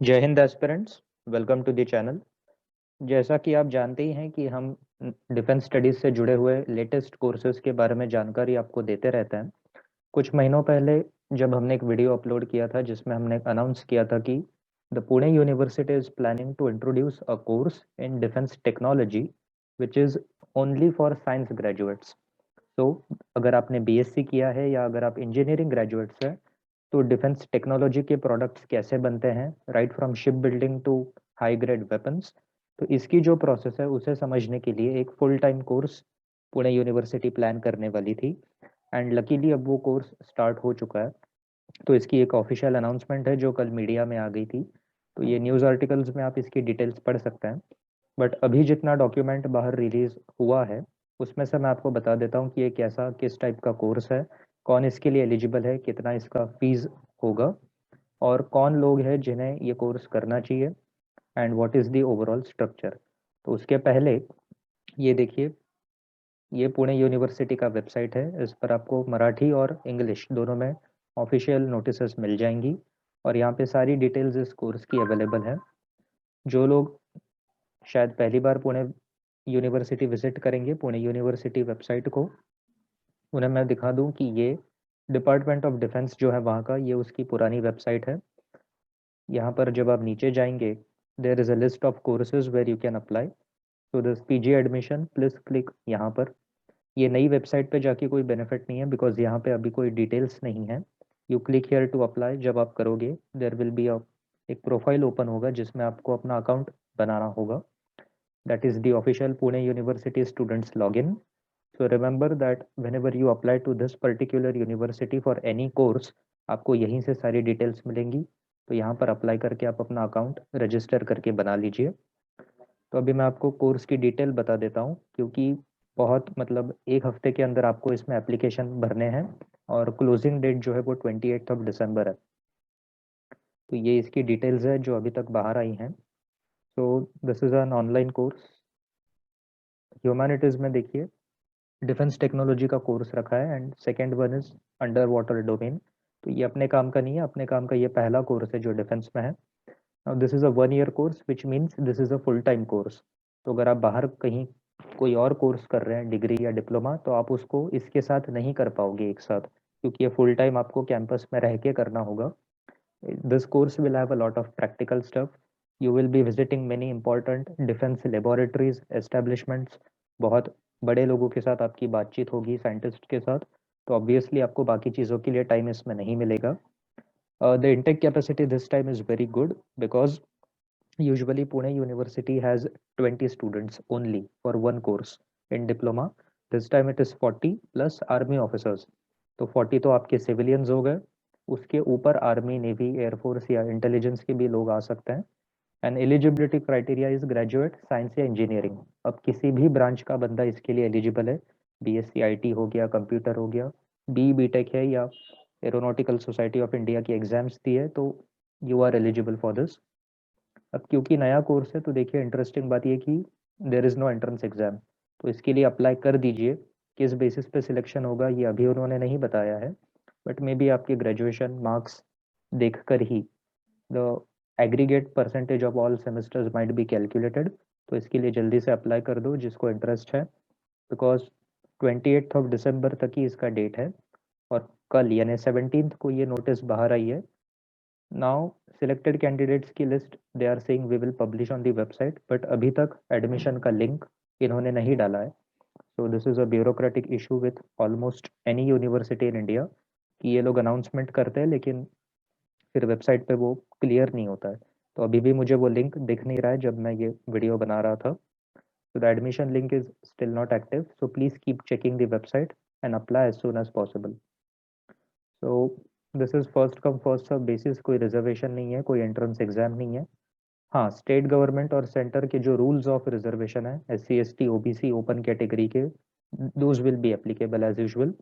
जय Hind aspirants, welcome to the channel. जैसा कि आप जानते ही हैं कि हम डिफेंस स्टडीज से जुड़े हुए लेटेस्ट कोर्सेज के बारे में जानकारी आपको देते रहते हैं। कुछ महीनों पहले जब हमने एक वीडियो अपलोड किया था जिसमें हमने अनाउंस किया था कि the Pune university is planning to introduce a course in defence technology which is only for science graduates. तो अगर आपने बीएससी किया है या अगर आप इंजीनियरिंग ग्रेजुएट्स हैं तो डिफेंस टेक्नोलॉजी के प्रोडक्ट्स कैसे बनते हैं, right from ship building to high grade weapons, तो इसकी जो प्रोसेस है उसे समझने के लिए एक full time course Pune university plan करने वाली थी। एंड लकीली अब वो कोर्स स्टार्ट हो चुका है। तो इसकी एक ऑफिशियल अनाउंसमेंट है जो कल मीडिया में आ गई थी। तो ये न्यूज़ आर्टिकल्स में आप इसकी डिटेल्स पढ़ सकते हैं। बट अभी जितना डॉक्यूमेंट बाहर रिलीज हुआ है उसमें से मैं आपको बता देता हूँ कि ये कैसा किस टाइप का कोर्स है, कौन इसके लिए एलिजिबल है, कितना इसका फीस होगा और कौन लोग हैं जिन्हें ये कोर्स करना चाहिए and what is the overall structure. तो उसके पहले ये देखिए, ये पुणे यूनिवर्सिटी का वेबसाइट है। इस पर आपको मराठी और इंग्लिश दोनों में ऑफिशियल नोटिसेस मिल जाएंगी और यहाँ पे सारी डिटेल्स इस कोर्स की अवेलेबल है। जो लोग शायद पहली बार पुणे यूनिवर्सिटी विजिट करेंगे पुणे यूनिवर्सिटी वेबसाइट को, उन्हें मैं दिखा दूं कि ये डिपार्टमेंट ऑफ डिफेंस जो है वहाँ का, ये उसकी पुरानी वेबसाइट है। यहाँ पर जब आप नीचे जाएंगे there is a list of courses where you can apply. So this PG admission please click यहाँ पर। ये नई वेबसाइट पे जाके कोई बेनिफिट नहीं है बिकॉज यहाँ पे अभी कोई डिटेल्स नहीं है। You click here to apply, जब आप करोगे देयर विल बी एक प्रोफाइल ओपन होगा जिसमें आपको अपना अकाउंट बनाना होगा। That is the official Pune university students login. So remember that whenever you apply to this particular university for any course, आपको यहीं से सारी डिटेल्स मिलेंगी। तो यहाँ पर अप्लाई करके आप अपना अकाउंट रजिस्टर करके बना लीजिए। तो अभी मैं आपको कोर्स की डिटेल बता देता हूँ क्योंकि बहुत मतलब एक हफ्ते के अंदर आपको इसमें एप्लीकेशन भरने हैं और क्लोजिंग डेट जो है वो 28 दिसंबर है। तो ये इसकी डिटेल्स है जो अभी तक बाहर आई हैं। सो this is an online course. Humanities में देखिए डिफेंस टेक्नोलॉजी का कोर्स रखा है and second one is under water domain. तो ये अपने काम का नहीं है, अपने काम का ये पहला कोर्स है जो डिफेंस में है। Now this is a 1 year course which means this is a full time course. तो अगर आप बाहर कहीं कोई और कोर्स कर रहे हैं, डिग्री या डिप्लोमा, तो आप उसको इसके साथ नहीं कर पाओगे एक साथ क्योंकि ये फुल टाइम आपको कैंपस में रह के करना होगा। This course will have a lot of practical stuff. You will be visiting many important defense laboratories, establishments. बहुत बड़े लोगों के साथ आपकी बातचीत होगी, साइंटिस्ट के साथ। तो ऑब्वियसली आपको बाकी चीज़ों के लिए टाइम इसमें नहीं मिलेगा। The intake capacity this time is very good because usually Pune University has 20 students only for one course in diploma. This time it is 40 plus army officers. तो 40 तो आपके सिविलियंस हो गए, उसके ऊपर आर्मी, नेवी, एयरफोर्स या intelligence के भी लोग आ सकते हैं। And eligibility criteria is graduate science या इंजीनियरिंग। अब किसी भी ब्रांच का बंदा इसके लिए एलिजिबल है। बीएससी आईटी हो गया, कंप्यूटर हो गया, बीटेक है या एरोनॉटिकल सोसाइटी ऑफ इंडिया की एग्जाम्स दी है तो you are eligible for this. अब क्योंकि नया कोर्स है तो देखिए इंटरेस्टिंग बात ये कि there is no entrance exam. तो इसके लिए अप्लाई कर दीजिए। किस बेसिस पे सिलेक्शन होगा ये अभी उन्होंने नहीं बताया है, बट मे बी आपके ग्रेजुएशन मार्क्स देखकर ही the aggregate percentage of all semesters might be calculated. तो इसके लिए जल्दी से अप्लाई कर दो जिसको इंटरेस्ट है, बिकॉज 28 दिसंबर तक ही इसका डेट है। और कल यानी 17 को ये नोटिस बाहर आई है। नाउ सिलेक्टेड कैंडिडेट्स की list they are saying we will publish on the website, but अभी तक एडमिशन का लिंक इन्होंने नहीं डाला है। So this is a bureaucratic issue with almost any university in India कि ये लोग अनाउंसमेंट करते हैं लेकिन फिर वेबसाइट पे वो क्लियर नहीं होता है। तो अभी भी मुझे वो लिंक दिख नहीं रहा है जब मैं ये वीडियो बना रहा था। So the admission link is still not active. So please keep checking the website and apply as soon as possible. So this is first come first serve basis, कोई रिजर्वेशन नहीं है, कोई एंट्रेंस एग्जाम नहीं है। हाँ, state government और centre के जो रूल्स ऑफ रिजर्वेशन है SC ST OBC open category के, those will be applicable as usual.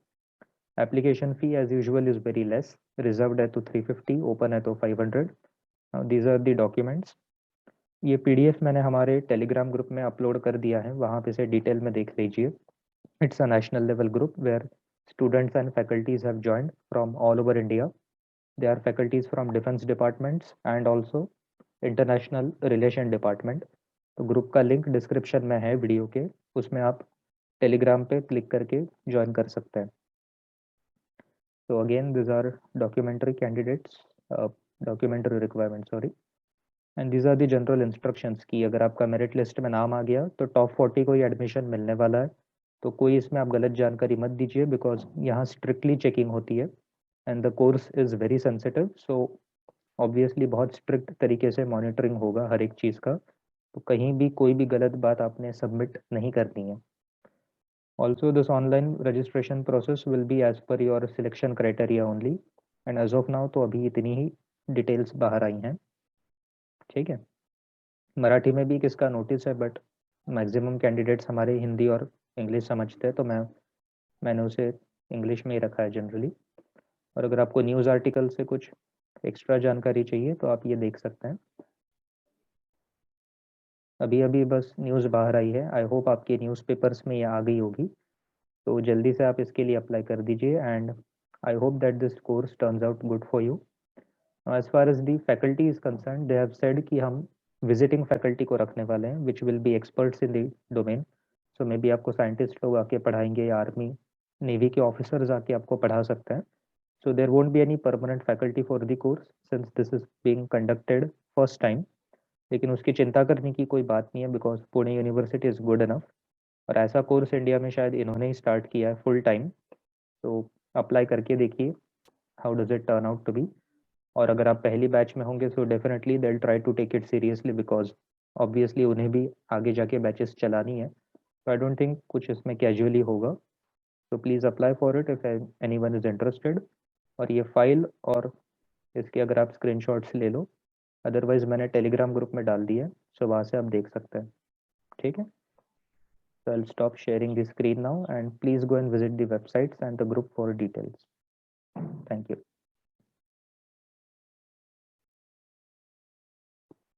Application fee as usual is very less. Reserved है तो 350, ओपन है तो 500। These are the documents. ये पीडीएफ मैंने हमारे टेलीग्राम ग्रुप में अपलोड कर दिया है, वहाँ पे से डिटेल में देख लीजिए। It's a national level group where students and faculties have joined from all over India. They are faculties from defense departments and also international relation department. तो ग्रुप का लिंक डिस्क्रिप्शन में है वीडियो के, उसमें आप टेलीग्राम पे click करके join कर सकते हैं। तो again this are documentary candidates, documentary requirement sorry, and these are the general instructions की अगर आपका मेरिट लिस्ट में नाम आ गया तो टॉप 40 को ही एडमिशन मिलने वाला है। तो कोई इसमें आप गलत जानकारी मत दीजिए, बिकॉज यहाँ स्ट्रिक्टली चेकिंग होती है and the course is very sensitive. So obviously बहुत स्ट्रिक्ट तरीके से मॉनिटरिंग होगा हर एक चीज़ का, तो कहीं भी कोई भी गलत बात आपने सबमिट नहीं करनी है। Also this online registration process will be as per your selection criteria only, and as of now तो अभी इतनी ही डिटेल्स बाहर आई हैं। ठीक है, मराठी में भी किसका नोटिस है, बट मैक्सिमम कैंडिडेट्स हमारे हिंदी और इंग्लिश समझते हैं, तो मैंने उसे इंग्लिश में ही रखा है जनरली। और अगर आपको न्यूज़ आर्टिकल से कुछ एक्स्ट्रा जानकारी चाहिए तो आप ये देख सकते हैं। अभी अभी बस न्यूज़ बाहर आई है, आई होप आपके न्यूज़पेपर्स में ये आ गई होगी, तो जल्दी से आप इसके लिए अप्लाई कर दीजिए and I hope that this course turns out good for you. As far as the faculty is concern, they have said कि हम विजिटिंग फैकल्टी को रखने वाले हैं which will be experts in the domain. So maybe आपको scientist लोग आके पढ़ाएंगे या आर्मी नेवी के ऑफिसर्स आके आपको पढ़ा सकते हैं। So there won't be any permanent faculty for the course since this is being conducted first time. लेकिन उसकी चिंता करने की कोई बात नहीं है because Pune university is good enough, और ऐसा कोर्स इंडिया में शायद इन्होंने ही स्टार्ट किया है फुल टाइम। तो अप्लाई करके देखिए how does it turn out to be. और अगर आप पहली बैच में होंगे so definitely they try to take it seriously because obviously उन्हें भी आगे जाके बैचेस चलानी है। तो आई डोंट थिंक कुछ इसमें कैजुअली होगा। तो please apply for it if any one is interested. और ये फाइल और इसके अगर आप स्क्रीनशॉट्स ले लो, अदरवाइज मैंने टेलीग्राम ग्रुप में डाल दिया है, सो वहाँ से आप देख सकते हैं। ठीक है, so I'll stop sharing the screen now and please go and visit the websites and the group for details. Thank you.